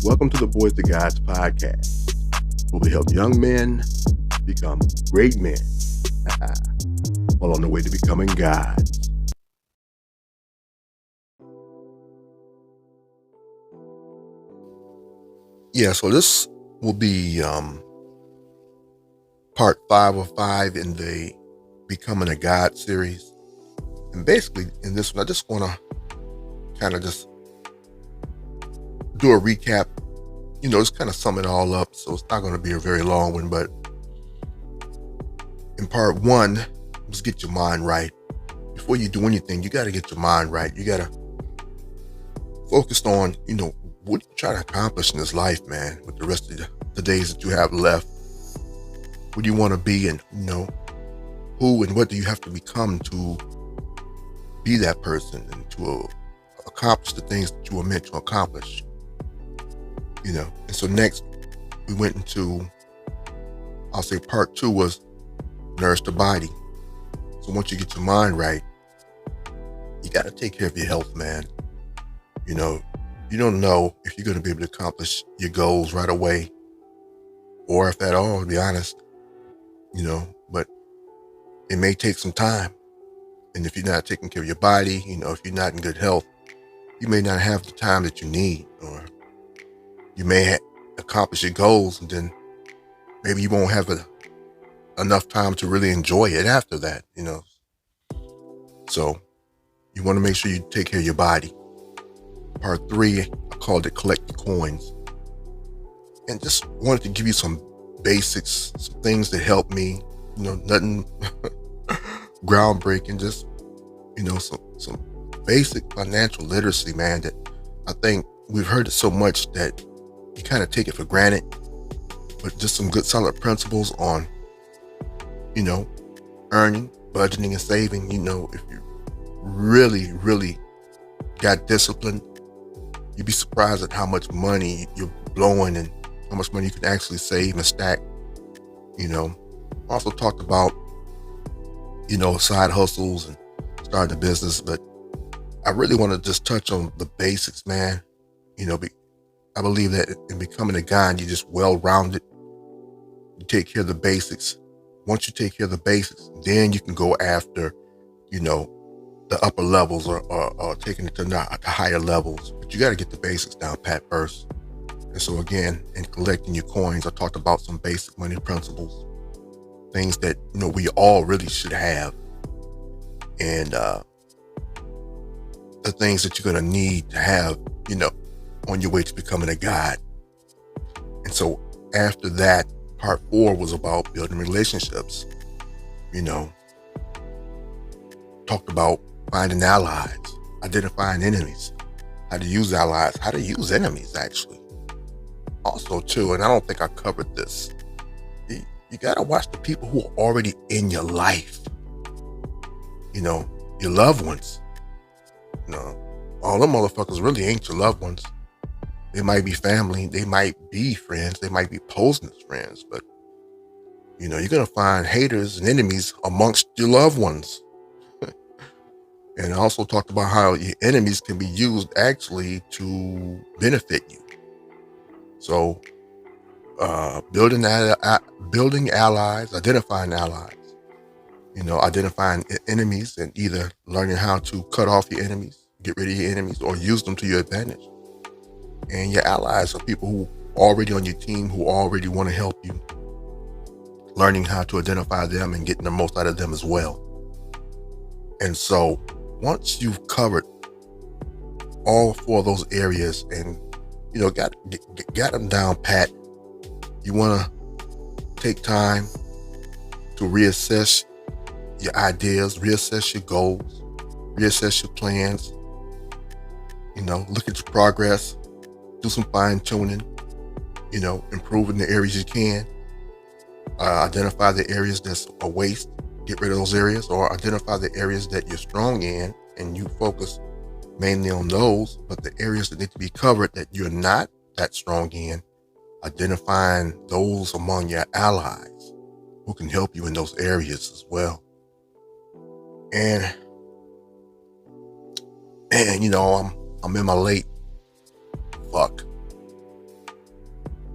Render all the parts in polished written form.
Welcome to the Boys to Gods podcast, where we help young men become great men while on the way to becoming gods. Yeah, so this will be part 5 of 5 in the Becoming a God series. And basically, in this one, I just want to kind of just do a recap, just kind of sum it all up. So it's not going to be a very long one, but in part 1, let's get your mind right. Before you do anything, you got to get your mind right. You got to focus on, what you try to accomplish in this life, man, with the rest of the days that you have left. What do you want to be, and, who and what do you have to become to be that person and to accomplish the things that you were meant to accomplish, And so next we went into, I'll say part 2 was nourish the body. So once you get your mind right, you got to take care of your health, man. You don't know if you're going to be able to accomplish your goals right away, or if at all, to be honest, but it may take some time. And if you're not taking care of your body, if you're not in good health, you may not have the time that you need, or you may accomplish your goals and then maybe you won't have enough time to really enjoy it after that, So you want to make sure you take care of your body. Part 3, I called it collect your coins. And just wanted to give you some basics, some things that help me, nothing groundbreaking, just, some basic financial literacy, man, that I think we've heard it so much that you kind of take it for granted, but just some good solid principles on, earning, budgeting, and saving. If you really, really got discipline, you'd be surprised at how much money you're blowing and how much money you can actually save and stack. Also talked about, side hustles and starting a business, but I really want to just touch on the basics, man. I believe that in becoming a God, you're just well-rounded. You take care of the basics. Once you take care of the basics, then you can go after, the upper levels or taking it to higher levels. But you got to get the basics down pat first. And so again, in collecting your coins, I talked about some basic money principles, things that, we all really should have. And the things that you're going to need to have, on your way to becoming a God. And so after that, part 4 was about building relationships. Talked about finding allies, identifying enemies, how to use allies, how to use enemies, actually. Also, too, and I don't think I covered this, you got to watch the people who are already in your life. Your loved ones. All them motherfuckers really ain't your loved ones. They might be family, they might be friends, they might be posing as friends, but you're going to find haters and enemies amongst your loved ones. And I also talked about how your enemies can be used actually to benefit you. So building allies, identifying allies, identifying enemies, and either learning how to cut off your enemies, get rid of your enemies, or use them to your advantage. And your allies are people who are already on your team, who already want to help you, learning how to identify them and getting the most out of them as well. And so once you've covered all 4 of those areas and, got them down pat, you want to take time to reassess your ideas, reassess your goals, reassess your plans, look at your progress, do some fine tuning, improving the areas you can, identify the areas that's a waste, get rid of those areas, or identify the areas that you're strong in and you focus mainly on those, but the areas that need to be covered that you're not that strong in, identifying those among your allies who can help you in those areas as well. And I'm in my late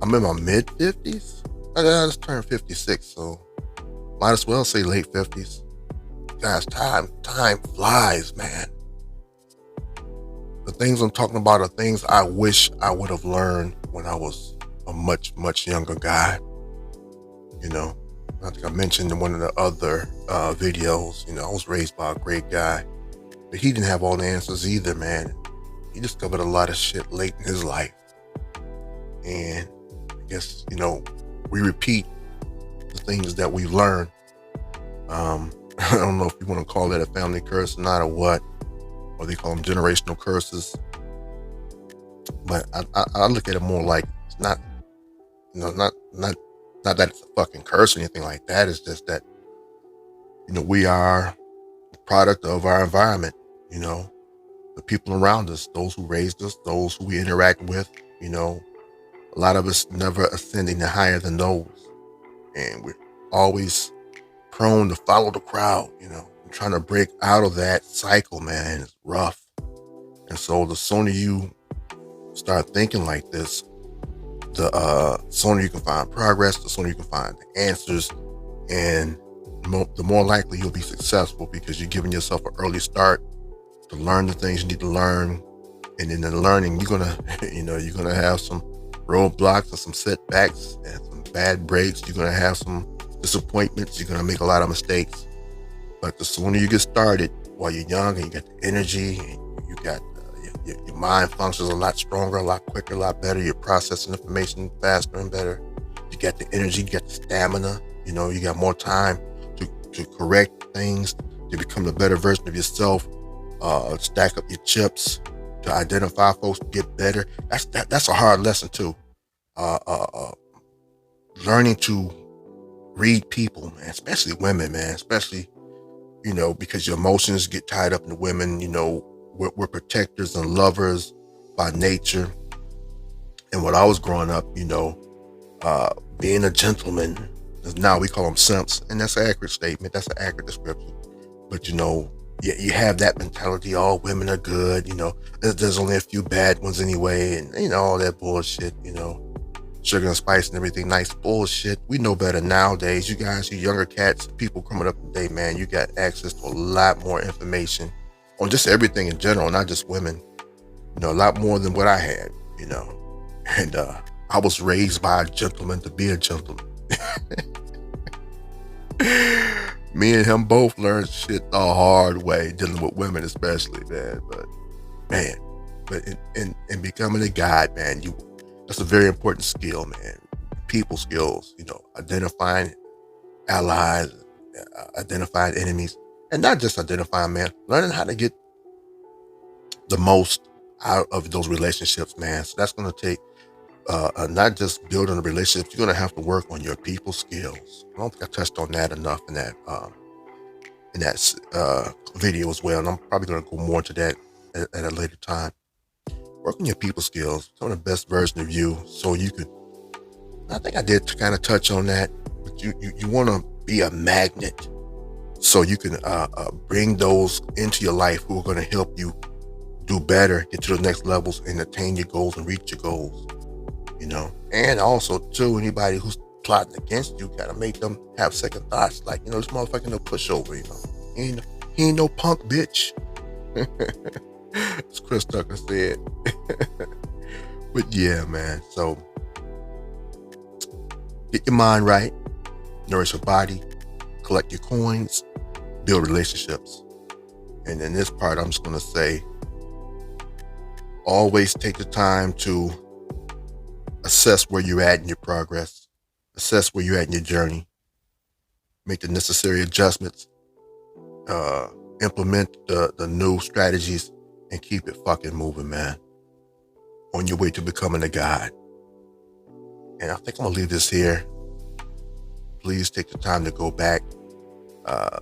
I'm in my mid 50s. I just turned 56, so might as well say late 50s. Guys, time flies, man. The things I'm talking about are things I wish I would have learned when I was a much, much younger guy. You know, I think I mentioned in one of the other videos, I was raised by a great guy, but he didn't have all the answers either, man. He discovered a lot of shit late in his life. And I guess, we repeat the things that we've learned. I don't know if you want to call that a family curse or not, or what, or they call them generational curses. But I look at it more like it's not, not that it's a fucking curse or anything like that. It's just that, we are a product of our environment, the people around us, those who raised us, those who we interact with, a lot of us never ascending higher than those. And we're always prone to follow the crowd, trying to break out of that cycle, man. It's rough. And so the sooner you start thinking like this, the sooner you can find progress, the sooner you can find the answers, and the more likely you'll be successful, because you're giving yourself an early start to learn the things you need to learn. And in the learning, you're gonna have some roadblocks and some setbacks and some bad breaks. You're gonna have some disappointments. You're gonna make a lot of mistakes. But the sooner you get started while you're young and you got the energy and you got your mind functions a lot stronger, a lot quicker, a lot better. You're processing information faster and better. You got the energy, you got the stamina. You got more time to correct things, to become a better version of yourself. Stack up your chips, to identify folks, to get better. That's a hard lesson too. Learning to read people, man, especially women, man, especially, because your emotions get tied up in women. We're protectors and lovers by nature. And when I was growing up, being a gentleman, now we call them simps, and that's an accurate statement. That's an accurate description. But, you have that mentality, all women are good, there's only a few bad ones anyway, and, all that bullshit, sugar and spice and everything, nice bullshit. We know better nowadays. You guys, you younger cats, people coming up today, man, you got access to a lot more information on just everything in general, not just women, a lot more than what I had, and I was raised by a gentleman to be a gentleman. Me and him both learned shit the hard way, dealing with women especially, man. But in becoming a guide, man, that's a very important skill, man. People skills, identifying allies, identifying enemies, and not just identifying, man, learning how to get the most out of those relationships, man. So that's going to take not just building a relationship. You're going to have to work on your people skills. I don't think I touched on that enough in that video as well, and I'm probably going to go more into that at a later time. Work on your people skills, become the best version of you, so you could. I think I did kind of touch on that, but you want to be a magnet, so you can bring those into your life who are going to help you do better, get to the next levels, and attain your goals and reach your goals. And also too, anybody who's plotting against you, gotta make them have second thoughts. Like, this motherfucker no pushover, he ain't no punk bitch. As Chris Tucker said. But yeah, man, so get your mind right, nourish your body, collect your coins, build relationships. And in this part, I'm just gonna say, always take the time to assess where you're at in your progress, assess where you're at in your journey, make the necessary adjustments, implement the new strategies, and keep it fucking moving, man, on your way to becoming a guide. And I think I'm gonna leave this here. Please take the time to go back.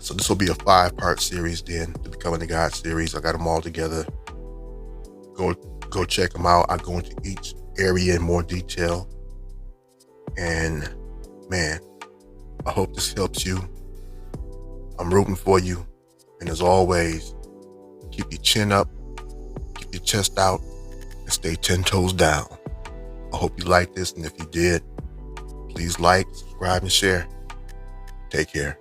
So this will be a 5-part series then, the Becoming a Guide series. I got them all together. Go check them out. I go into each area in more detail. And man, I hope this helps you. I'm rooting for you. And as always, keep your chin up, keep your chest out, and stay 10 toes down. I hope you liked this. And if you did, please like, subscribe, and share. Take care.